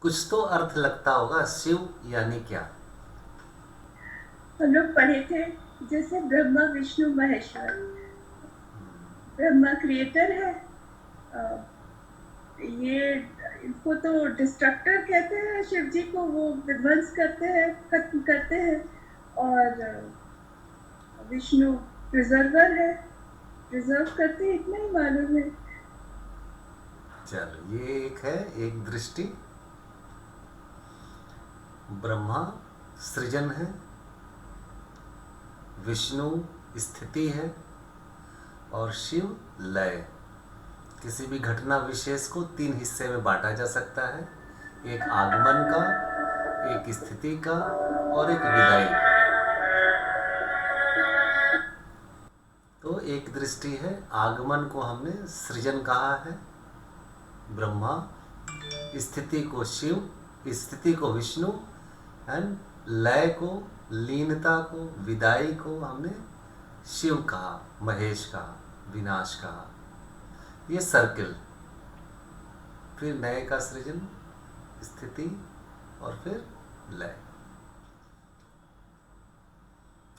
कुछ तो अर्थ लगता होगा, शिव यानी क्या? हम लोग पढ़े थे, जैसे ब्रह्मा विष्णु महेश्वर। ब्रह्मा क्रिएटर है। अ, ये इनको तो डिस्ट्रक्टर कहते हैं, शिव जी को वो विध्वंस करते हैं, खत्म करते हैं। और विष्णु प्रिजर्वर है, प्रिजर्व करते हैं, इतना ही मालूम है। चलो, ये एक है, एक दृष्टि। ब्रह्मा सृजन है, विष्णु स्थिति है, और शिव लय। किसी भी घटना विशेष को तीन हिस्से में बांटा जा सकता है, एक आगमन का, एक स्थिति का, और एक विदाई। तो एक दृष्टि है, आगमन को हमने सृजन कहा है, ब्रह्मा। स्थिति को शिव, स्थिति को विष्णु, एंड लय को, लीनता को, विदाई को हमने शिव कहा, महेश कहा, विनाश कहा। ये सर्किल। फिर नए का सृजन, स्थिति, और फिर लय।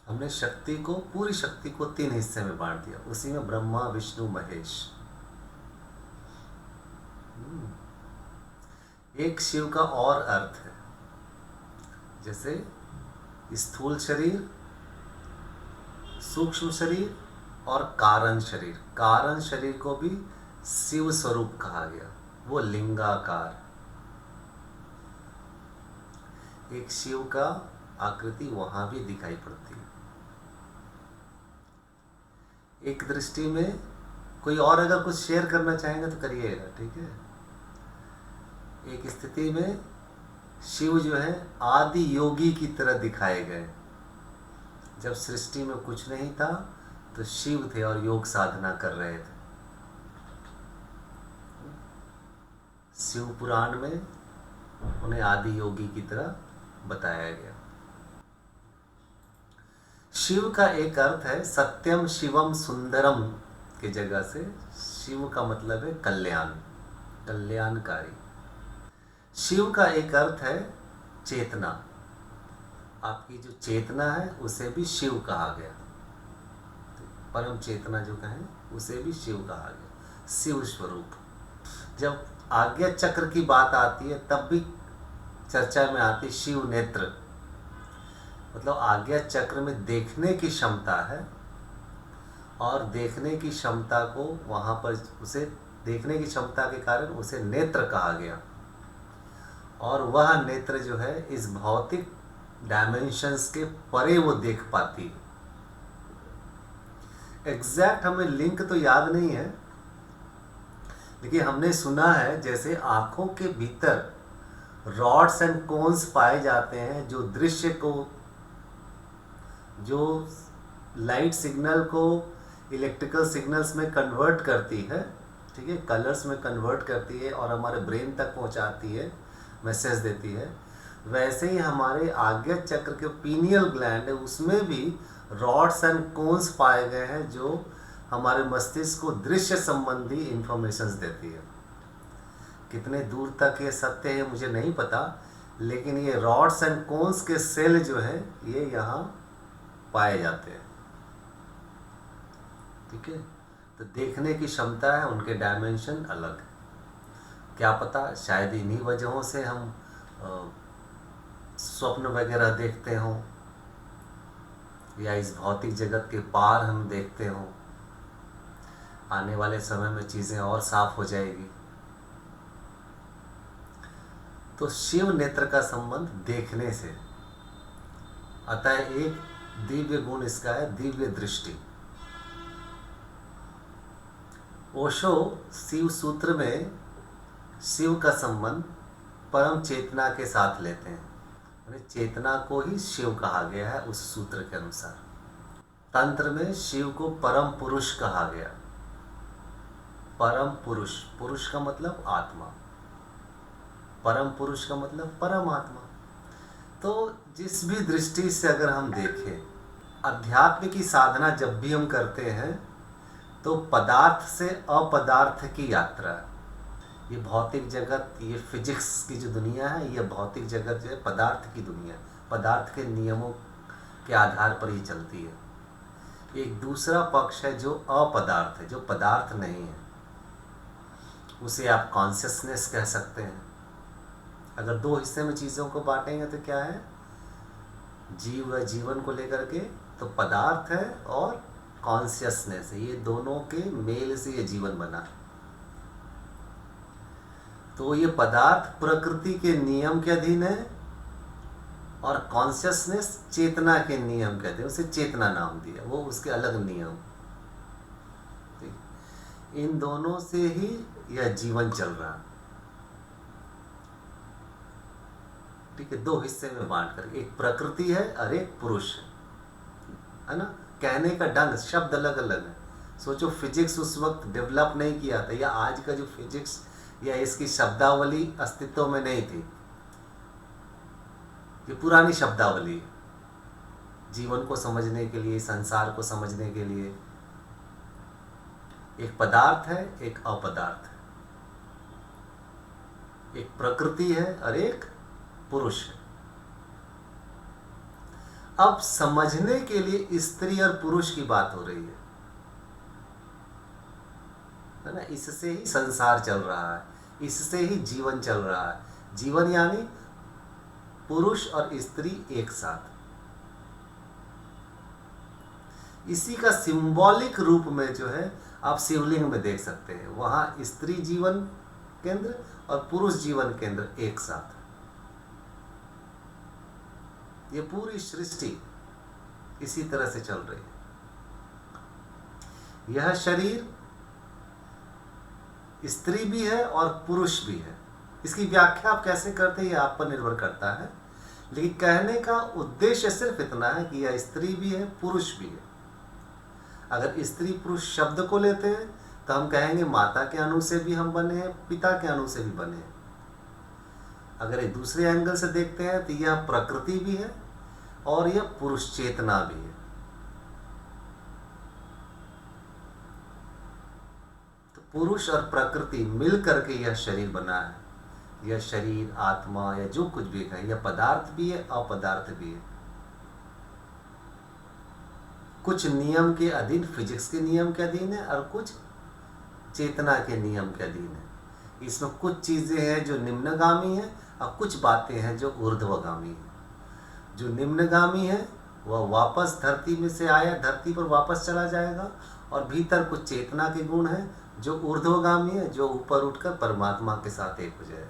हमने शक्ति को, पूरी शक्ति को तीन हिस्से में बांट दिया, उसी में ब्रह्मा विष्णु महेश। एक शिव का और अर्थ है, जैसे स्थूल शरीर, सूक्ष्म शरीर, और कारण शरीर। कारण शरीर को भी शिव स्वरूप कहा गया, वो लिंगाकार। एक शिव का आकृति वहां भी दिखाई पड़ती है। एक दृष्टि में कोई और अगर कुछ शेयर करना चाहेंगे तो करिएगा, ठीक है। एक स्थिति में शिव जो है आदि योगी की तरह दिखाए गए। जब सृष्टि में कुछ नहीं था तो शिव थे और योग साधना कर रहे थे। शिव पुराण में उन्हें आदि योगी की तरह बताया गया। शिव का एक अर्थ है सत्यम शिवम सुंदरम की जगह से शिव का मतलब है कल्याण, कल्याणकारी। शिव का एक अर्थ है चेतना। आपकी जो चेतना है उसे भी शिव कहा गया। परम चेतना जो कहें उसे भी शिव कहा गया, शिव स्वरूप। जब आज्ञा चक्र की बात आती है तब भी चर्चा में आती शिव नेत्र। मतलब आज्ञा चक्र में देखने की क्षमता है, और देखने की क्षमता को वहाँ पर उसे देखने की क्षमता के कारण उसे नेत्र कहा गया। और वह नेत्र जो है इस भौतिक डायमेंशंस के परे वो देख पाती है। एग्जैक्ट हमें लिंक तो याद नहीं है, लेकिन हमने सुना है जैसे आँखों के भीतर रॉड्स एंड कोन्स पाए जाते हैं जो दृश्य को, जो लाइट सिग्नल को इलेक्ट्रिकल सिग्नल्स में कन्वर्ट करती है, ठीक है, कलर्स में कन्वर्ट करती है और हमारे ब्रेन तक पहुंचाती है, मैसेज देती है। वैसे ही हमारे आज्ञा चक्र के पीनियल ग्लैंड है, उसमें भी रॉड्स एंड कोन्स पाए गए हैं जो हमारे मस्तिष्क को दृश्य संबंधी इंफॉर्मेशंस देती है। कितने दूर तक ये सत्य है मुझे नहीं पता, लेकिन ये रॉड्स एंड कोन्स के सेल जो है ये यहाँ पाए जाते हैं, ठीक है। तो देखने की क्षमता है, उनके डायमेंशन अलग है। क्या पता शायद इन्हीं वजहों से हम स्वप्न वगैरह देखते हों, या इस भौतिक जगत के पार हम देखते हों। आने वाले समय में चीज़ें और साफ हो जाएगी। तो शिव नेत्र का संबंध देखने से, अतः एक दिव्य गुण इसका है, दिव्य दृष्टि। ओशो शिव सूत्र में शिव का संबंध परम चेतना के साथ लेते हैं। चेतना को ही शिव कहा गया है उस सूत्र के अनुसार। तंत्र में शिव को परम पुरुष कहा गया। परम पुरुष, पुरुष का मतलब आत्मा, परम पुरुष का मतलब परमात्मा। तो जिस भी दृष्टि से अगर हम देखें, अध्यात्म की साधना जब भी हम करते हैं तो पदार्थ से अपदार्थ की यात्रा, ये भौतिक जगत, ये फिजिक्स की जो दुनिया है, ये भौतिक जगत जो है पदार्थ की दुनिया है, पदार्थ के नियमों के आधार पर ही चलती है। एक दूसरा पक्ष है जो अपदार्थ है, जो पदार्थ नहीं है, उसे आप कॉन्शियसनेस कह सकते हैं। अगर दो हिस्से में चीज़ों को बांटेंगे तो क्या है, जीव व जीवन को लेकर के, तो पदार्थ है और कॉन्शियसनेस है, ये दोनों के मेल से ये जीवन बना। तो ये पदार्थ प्रकृति के नियम के अधीन है और कॉन्शियसनेस चेतना के नियम के अधीन, उसे चेतना नाम दिया, वो उसके अलग नियम। इन दोनों से ही यह जीवन चल रहा है। ठीक है, दो हिस्से में बांट कर, एक प्रकृति है और एक पुरुष है ना। कहने का ढंग, शब्द अलग अलग है। सोचो फिजिक्स उस वक्त डेवलप नहीं किया था, या आज का जो फिजिक्स या इसकी शब्दावली अस्तित्व में नहीं थी, ये पुरानी शब्दावली है जीवन को समझने के लिए, संसार को समझने के लिए। एक पदार्थ है, एक अपदार्थ है, एक प्रकृति है और एक पुरुष है। अब समझने के लिए स्त्री और पुरुष की बात हो रही है ना। इससे ही संसार चल रहा है, इससे ही जीवन चल रहा है। जीवन यानी पुरुष और स्त्री एक साथ। इसी का सिंबॉलिक रूप में जो है आप शिवलिंग में देख सकते हैं, वहां स्त्री जीवन केंद्र और पुरुष जीवन केंद्र एक साथ। ये पूरी सृष्टि इसी तरह से चल रही है। यह शरीर स्त्री भी है और पुरुष भी है। इसकी व्याख्या आप कैसे करते हैं ये आप पर निर्भर करता है, लेकिन कहने का उद्देश्य सिर्फ इतना है कि यह स्त्री भी है, पुरुष भी है। अगर स्त्री पुरुष शब्द को लेते हैं तो हम कहेंगे माता के अणु से भी हम बने हैं, पिता के अणु से भी बने हैं। अगर एक दूसरे एंगल से देखते हैं तो यह प्रकृति भी है और यह पुरुष चेतना भी है। तो पुरुष और प्रकृति मिल करके यह शरीर बना है। यह शरीर, आत्मा या जो कुछ भी है, यह पदार्थ भी है, अपदार्थ भी है। कुछ नियम के अधीन, फिजिक्स के नियम के अधीन है और कुछ चेतना के नियम के अधीन है। इसमें कुछ चीजें हैं जो निम्नगामी है और कुछ बातें हैं जो ऊर्ध्वगामी है। जो निम्नगामी है वह वापस धरती में से आया, धरती पर वापस चला जाएगा, और भीतर कुछ चेतना के गुण हैं जो ऊर्ध्वगामी है, जो ऊपर उठकर परमात्मा के साथ एक हो जाए।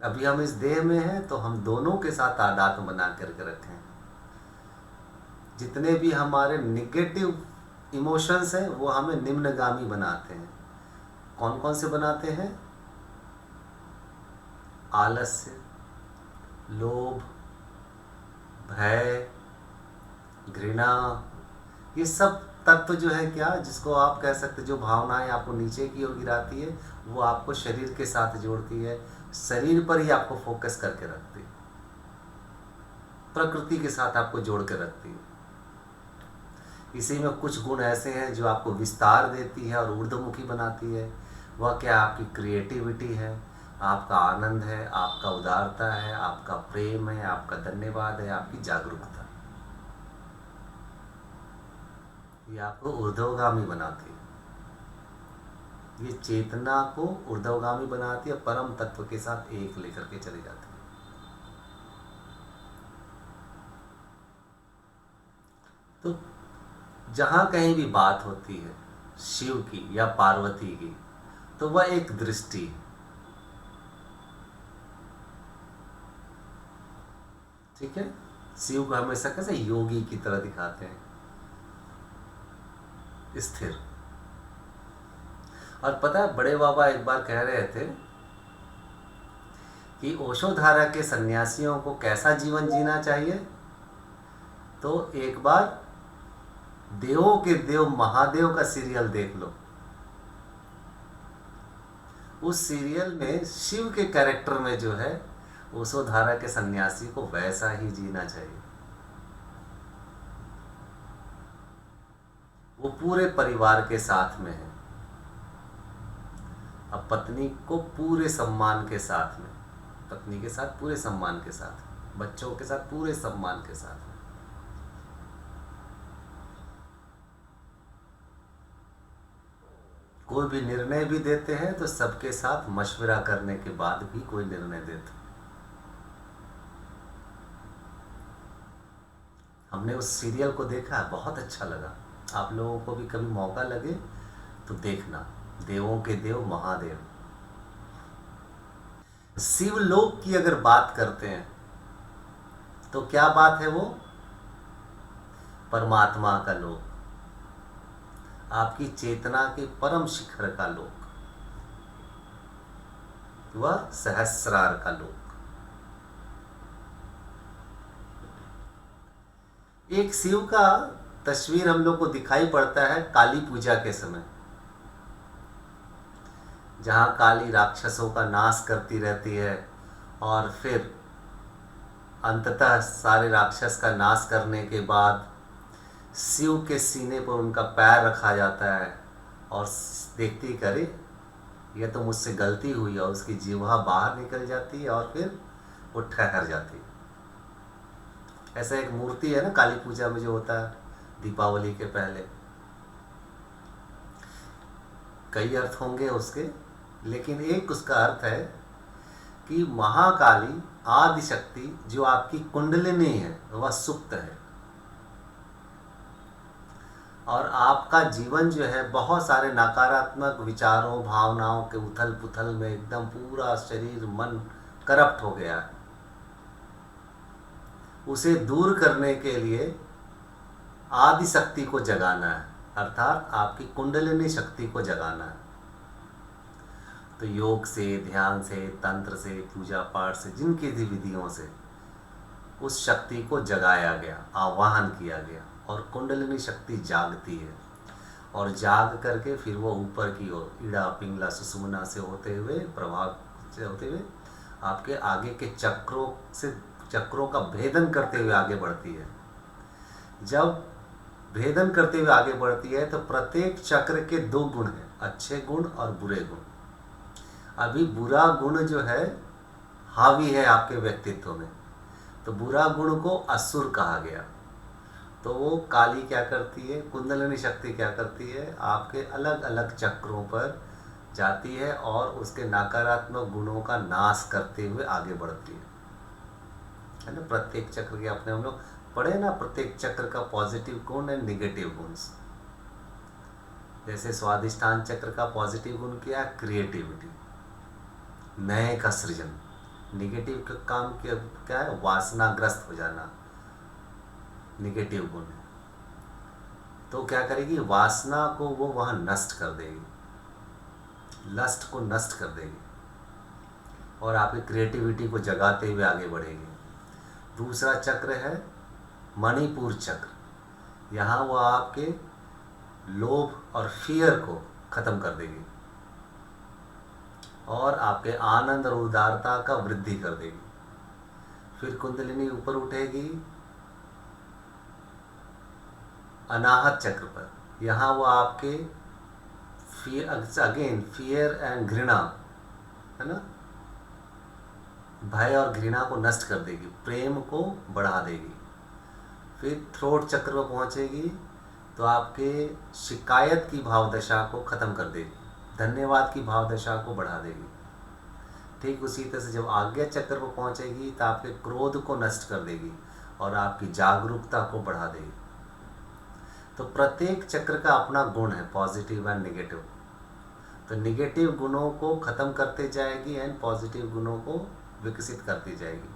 अभी हम इस देह में हैं तो हम दोनों के साथ आदात्म बना करके रखें। जितने भी हमारे निगेटिव इमोशंस हैं वो हमें निम्नगामी बनाते हैं। कौन कौन से बनाते हैं? आलस्य, लोभ, भय, घृणा, ये सब तत्व जो है क्या, जिसको आप कह सकते, जो भावनाएं आपको नीचे की ओर गिराती है, वो आपको शरीर के साथ जोड़ती है, शरीर पर ही आपको फोकस करके रखती है, प्रकृति के साथ आपको जोड़ के रखती है। इसी में कुछ गुण ऐसे हैं जो आपको विस्तार देती है और ऊर्ध्वमुखी बनाती है। वह क्या? आपकी क्रिएटिविटी है, आपका आनंद है, आपका उदारता है, आपका प्रेम है, आपका धन्यवाद है, आपकी जागरूकता। ये आपको ऊर्ध्वगामी बनाती है। ये चेतना को ऊर्ध्वगामी बनाती है, परम तत्व के साथ एक लेकर के चली जाती है। तो जहाँ कहीं भी बात होती है शिव की या पार्वती की, तो वह एक दृष्टि है। ठीक है, शिव को हमेशा कैसे योगी की तरह दिखाते हैं, स्थिर। और पता है, बड़े बाबा एक बार कह रहे थे कि ओशोधारा के सन्यासियों को कैसा जीवन जीना चाहिए। तो एक बार देवों के देव महादेव का सीरियल देख लो। उस सीरियल में शिव के कैरेक्टर में जो है ओशोधारा के सन्यासी को वैसा ही जीना चाहिए। वो पूरे परिवार के साथ में है, अब पत्नी को पूरे सम्मान के साथ में, पत्नी के साथ पूरे सम्मान के साथ, बच्चों के साथ पूरे सम्मान के साथ, कोई भी निर्णय भी देते हैं तो सबके साथ मशवरा करने के बाद भी कोई निर्णय देते। हमने उस सीरियल को देखा, बहुत अच्छा लगा। आप लोगों को भी कभी मौका लगे तो देखना, देवों के देव महादेव। शिवलोक की अगर बात करते हैं तो क्या बात है, वो परमात्मा का लोक, आपकी चेतना के परम शिखर का लोक, वह सहस्रार का लोक। एक शिव का तस्वीर हम लोग को दिखाई पड़ता है काली पूजा के समय, जहां काली राक्षसों का नाश करती रहती है और फिर अंततः सारे राक्षस का नाश करने के बाद शिव के सीने पर उनका पैर रखा जाता है और देखती करे यह तो मुझसे गलती हुई, और उसकी जीवा बाहर निकल जाती है और फिर वो ठहर जाती है। ऐसा एक मूर्ति है ना काली पूजा में जो होता है दीपावली के पहले। कई अर्थ होंगे उसके, लेकिन एक उसका अर्थ है कि महाकाली आदि शक्ति जो आपकी कुंडलिनी है वह सुप्त है, और आपका जीवन जो है बहुत सारे नकारात्मक विचारों भावनाओं के उथल पुथल में एकदम पूरा शरीर मन करप्ट हो गया है। उसे दूर करने के लिए आदि शक्ति को जगाना है, अर्थात आपकी कुंडलिनी शक्ति को जगाना है। तो योग से, ध्यान से, तंत्र से, पूजा पाठ से, जिनकी भी विधियों से उस शक्ति को जगाया गया, आवाहन किया गया, और कुंडलिनी शक्ति जागती है, और जाग करके फिर वो ऊपर की ओर ईड़ा पिंगला सुषुम्ना से होते हुए, प्रभाव से होते हुए आपके आगे के चक्रों का भेदन करते हुए आगे बढ़ती है। जब भेदन करते हुए आगे बढ़ती है तो प्रत्येक चक्र के दो गुण हैं, अच्छे गुण और बुरे गुण। अभी बुरा गुण जो है हावी है आपके व्यक्तित्व में, तो बुरा गुण को असुर कहा गया। तो वो काली क्या करती है, कुंडलिनी शक्ति क्या करती है, आपके अलग अलग चक्रों पर जाती है और उसके नकारात्मक गुणों का नाश करते हुए आगे बढ़ती है ना। प्रत्येक चक्र के अपने हम लोग पढ़े ना, प्रत्येक चक्र का पॉजिटिव गुण एंड निगेटिव गुण। जैसे स्वादिष्ठान चक्र का पॉजिटिव गुण क्या है, क्रिएटिविटी, नए का सृजन। निगेटिव का काम क्या है, वासनाग्रस्त हो जाना, निगेटिव गुण है। तो क्या करेगी, वासना को वो वहाँ नष्ट कर देगी, लस्ट को नष्ट कर देगी, और आपकी क्रिएटिविटी को जगाते हुए आगे बढ़ेगी। दूसरा चक्र है मणिपुर चक्र, यहाँ वो आपके लोभ और फियर को खत्म कर देगी और आपके आनंद और उदारता का वृद्धि कर देगी। फिर कुंडलिनी ऊपर उठेगी अनाहत चक्र पर, यहाँ वो आपके फियर एंड घृणा है ना, भय और घृणा को नष्ट कर देगी, प्रेम को बढ़ा देगी। फिर थ्रोट चक्र पर पहुँचेगी तो आपके शिकायत की भावदशा को ख़त्म कर देगी, धन्यवाद की भावदशा को बढ़ा देगी। ठीक उसी तरह से जब आज्ञा चक्र पर पहुँचेगी तो आपके क्रोध को नष्ट कर देगी और आपकी जागरूकता को बढ़ा देगी। तो प्रत्येक चक्र का अपना गुण है, पॉजिटिव एंड नेगेटिव। तो नेगेटिव गुणों को ख़त्म करते जाएगी एंड पॉजिटिव गुणों को विकसित करती जाएगी।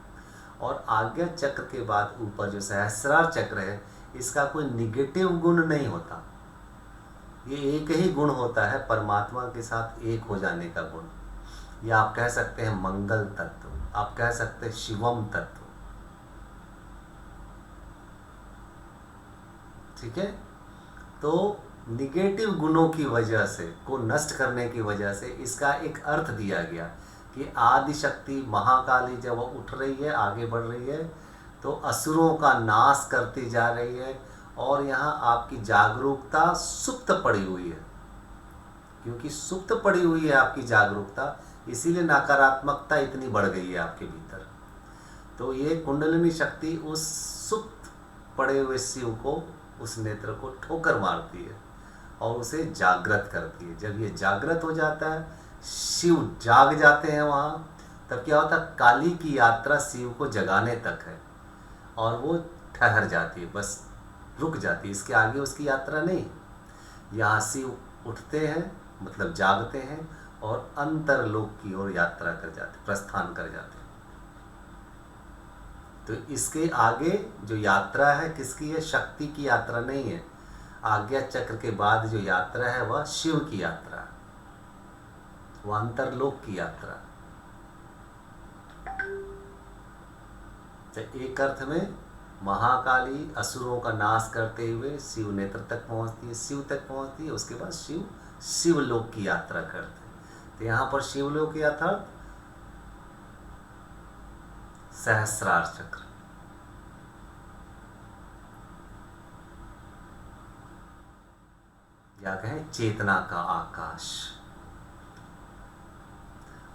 और आज्ञा चक्र के बाद ऊपर जो सहस्रार चक्र है, इसका कोई निगेटिव गुण नहीं होता, ये एक ही गुण होता है, परमात्मा के साथ एक हो जाने का गुण, या आप कह सकते हैं मंगल तत्व, आप कह सकते हैं शिवम तत्व। ठीक है, तो निगेटिव गुणों की वजह से, को नष्ट करने की वजह से इसका एक अर्थ दिया गया कि आदि शक्ति महाकाली जब वो उठ रही है, आगे बढ़ रही है, तो असुरों का नाश करती जा रही है। और यहाँ आपकी जागरूकता सुप्त पड़ी हुई है क्योंकि सुप्त पड़ी हुई है आपकी जागरूकता, इसीलिए नकारात्मकता इतनी बढ़ गई है आपके भीतर। तो ये कुंडलिनी शक्ति उस सुप्त पड़े हुए शिव को, उस नेत्र को ठोकर मारती है और उसे जागृत करती है। जब ये जागृत हो जाता है, शिव जाग जाते हैं वहाँ, तब क्या होता है, काली की यात्रा शिव को जगाने तक है और वो ठहर जाती है, बस रुक जाती है, इसके आगे उसकी यात्रा नहीं। यहाँ शिव उठते हैं, मतलब जागते हैं और अंतरलोक की ओर यात्रा कर जाते, प्रस्थान कर जाते हैं। तो इसके आगे जो यात्रा है किसकी है, शक्ति की यात्रा नहीं है। आज्ञा चक्र के बाद जो यात्रा है वह शिव की यात्रा, वह अंतरलोक की यात्रा। तो एक अर्थ में महाकाली असुरों का नाश करते हुए शिव नेत्र तक पहुंचती है, शिव तक पहुंचती है, उसके बाद शिव शिवलोक की यात्रा करते हैं। तो यहाँ पर शिवलोक की यात्रा सहस्रार चक्र, या कहें चेतना का आकाश।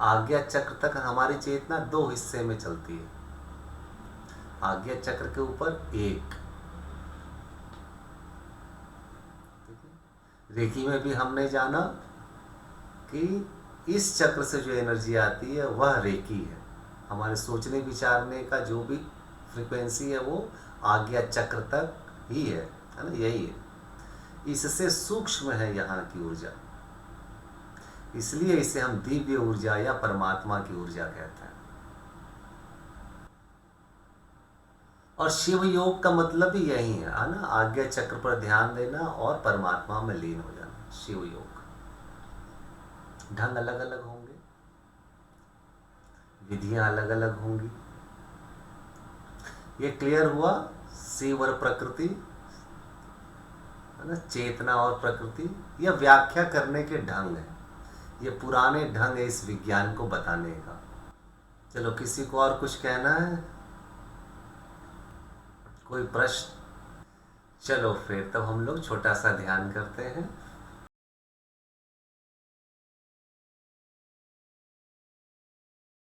आज्ञा चक्र तक हमारी चेतना दो हिस्से में चलती है। आज्ञा चक्र के ऊपर एक, रेकी में भी हमने जाना कि इस चक्र से जो एनर्जी आती है वह रेकी है। हमारे सोचने विचारने का जो भी फ्रीक्वेंसी है वो आज्ञा चक्र तक ही है ना, यही है। इससे सूक्ष्म है यहाँ की ऊर्जा, इसलिए इसे हम दिव्य ऊर्जा या परमात्मा की ऊर्जा कहते हैं। और शिव योग का मतलब भी यही है ना, आज्ञा चक्र पर ध्यान देना और परमात्मा में लीन हो जाना। शिव योग ढंग अलग अलग होंगे, विधियां अलग अलग होंगी। ये क्लियर हुआ, शिव और प्रकृति है ना, चेतना और प्रकृति, यह व्याख्या करने के ढंग है, ये पुराने ढंग है इस विज्ञान को बताने का। चलो, किसी को और कुछ कहना है, कोई प्रश्न? चलो फिर तब हम लोग छोटा सा ध्यान करते हैं।